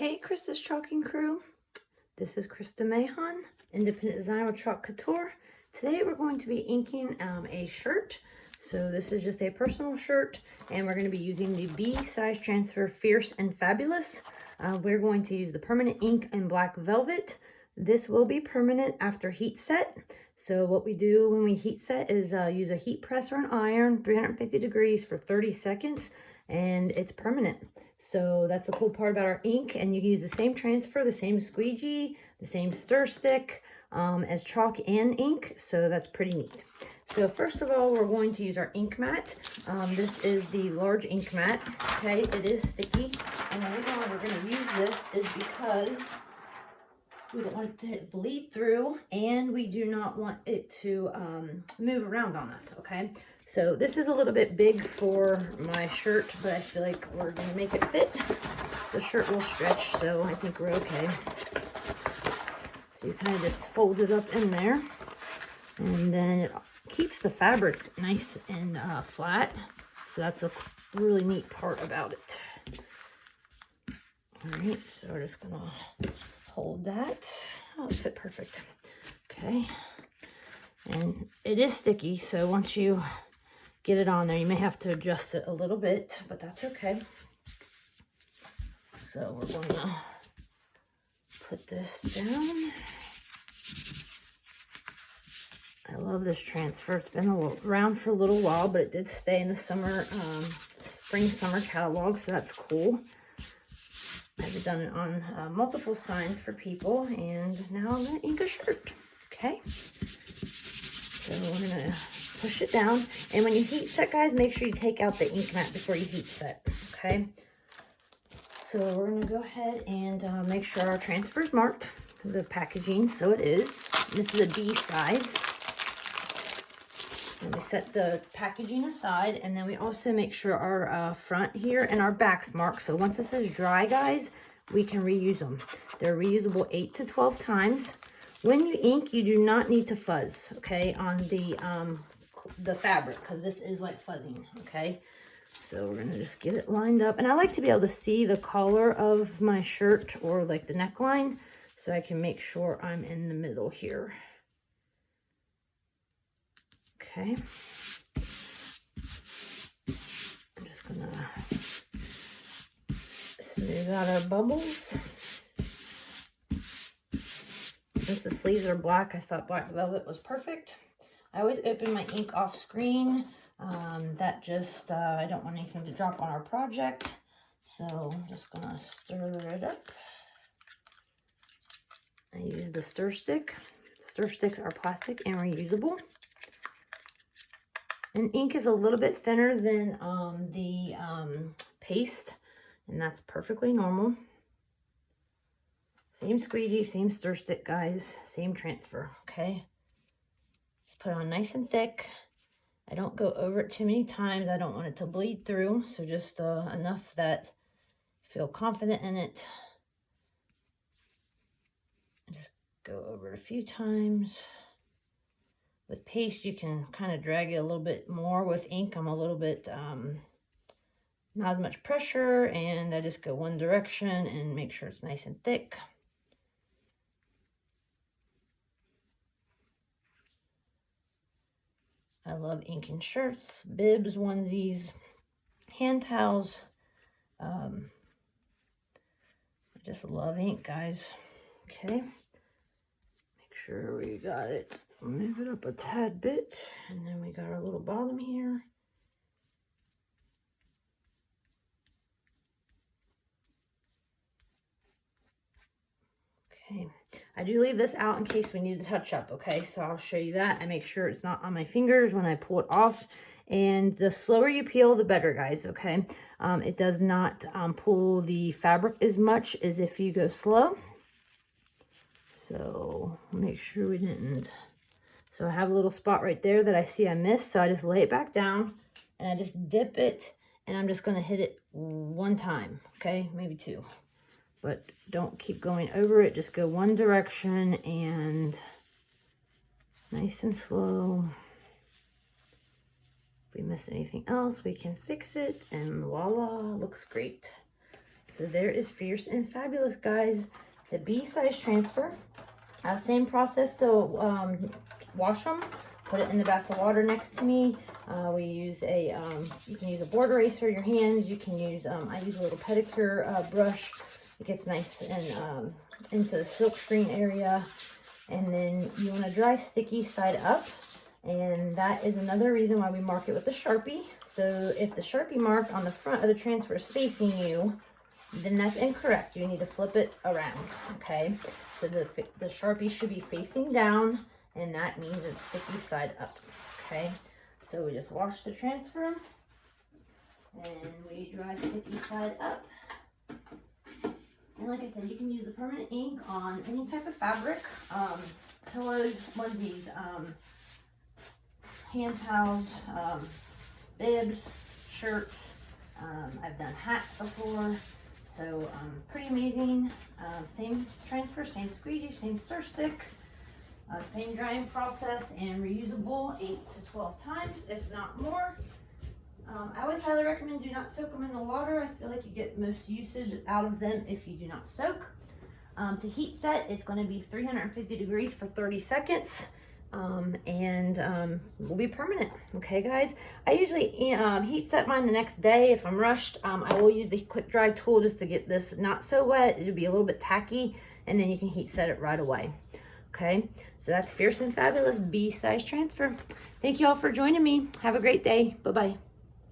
Hey, Krista's Chalking Crew. This is Krista Mahon, independent designer with Couture. Today we're going to be inking a shirt. So this is just a personal shirt, and we're going to be using the B size transfer Fierce and Fabulous. We're going to use the permanent ink in black velvet. This will be permanent after heat set. So what we do when we heat set is use a heat press or an iron, 350 degrees for 30 seconds, and it's permanent. So that's the cool part about our ink, and you can use the same transfer, the same squeegee, the same stir stick as chalk and ink, so that's pretty neat. So first of all, we're going to use our ink mat. This is the large ink mat, okay? It is sticky, and the reason why we're going to use this is because we don't want it to bleed through, and we do not want it to move around on us, okay? So this is a little bit big for my shirt, but I feel like we're gonna make it fit. The shirt will stretch, so I think we're okay. So you kind of just fold it up in there, and then it keeps the fabric nice and flat. So that's a really neat part about it. All right, so we're just gonna hold that. Oh, it fit perfect. Okay, and it is sticky, so once you get it on there, you may have to adjust it a little bit, but that's okay. So we're going to put this down. I love this transfer. It's been around for a little while, but it did stay in the summer, spring-summer catalog, so that's cool. I've done it on multiple signs for people, and now I'm going to ink a shirt. Okay, so we're going to push it down, and when you heat set, guys, make sure you take out the ink mat before you heat set, okay? So we're going to go ahead and make sure our transfer is marked, the packaging, so it is. This is a B size. And we set the packaging aside, and then we also make sure our front here and our back's marked. So once this is dry, guys, we can reuse them. They're reusable 8 to 12 times. When you ink, you do not need to fuzz, okay, on the fabric, because this is like fuzzing, okay? So we're gonna just get it lined up, and I like to be able to see the collar of my shirt or like the neckline, so I can make sure I'm in the middle here. Okay, I'm just gonna smooth out our bubbles. Since the sleeves are black, I thought black velvet was perfect. I always open my ink off screen. That just, I don't want anything to drop on our project. So I'm just gonna stir it up. I use the stir stick. Stir sticks are plastic and reusable. And ink is a little bit thinner than the paste, and that's perfectly normal. Same squeegee, same stir stick, guys, same transfer, okay? Just put it on nice and thick. I don't go over it too many times. I don't want it to bleed through, so just enough that you feel confident in it. Just go over it a few times. With paste, you can kind of drag it a little bit more. With ink, I'm a little bit, not as much pressure, and I just go one direction and make sure it's nice and thick. I love inking shirts, bibs, onesies, hand towels. I just love ink, guys. Okay, make sure we got it. Move it up a tad bit, and then we got our little bottom here. Okay, I do leave this out in case we need to touch up, okay? So I'll show you that. I make sure it's not on my fingers when I pull it off. And the slower you peel, the better, guys, okay? It does not pull the fabric as much as if you go slow. So make sure we didn't. So I have a little spot right there that I see I missed. So I just lay it back down, and I just dip it, and I'm just going to hit it one time, okay? Maybe two. But don't keep going over it. Just go one direction and nice and slow. If we miss anything else, we can fix it, and voila, looks great. So there is Fierce and Fabulous, guys. It's a B size transfer. Same process to wash them. Put it in the bath of water next to me. We use a, you can use a board eraser, your hands. You can use, I use a little pedicure brush. It gets nice and into the silk screen area. And then you want to dry sticky side up. And that is another reason why we mark it with a Sharpie. So if the Sharpie mark on the front of the transfer is facing you, then that's incorrect. You need to flip it around, okay? So the Sharpie should be facing down, and that means it's sticky side up, okay? So we just wash the transfer, and we dry sticky side up. And like I said, you can use the permanent ink on any type of fabric, pillows, onesies, hand towels, bibs, shirts. I've done hats before, so pretty amazing. Same transfer, same squeegee, same stir stick, same drying process, and reusable 8 to 12 times, if not more. I always highly recommend do not soak them in the water. I feel like you get most usage out of them if you do not soak. To heat set, it's going to be 350 degrees for 30 seconds. Will be permanent. Okay, guys, I usually heat set mine the next day if I'm rushed. I will use the quick dry tool just to get this not so wet. It'll be a little bit tacky, and then you can heat set it right away. Okay, so that's Fierce and Fabulous B size transfer. Thank you all for joining me. Have a great day. Bye bye.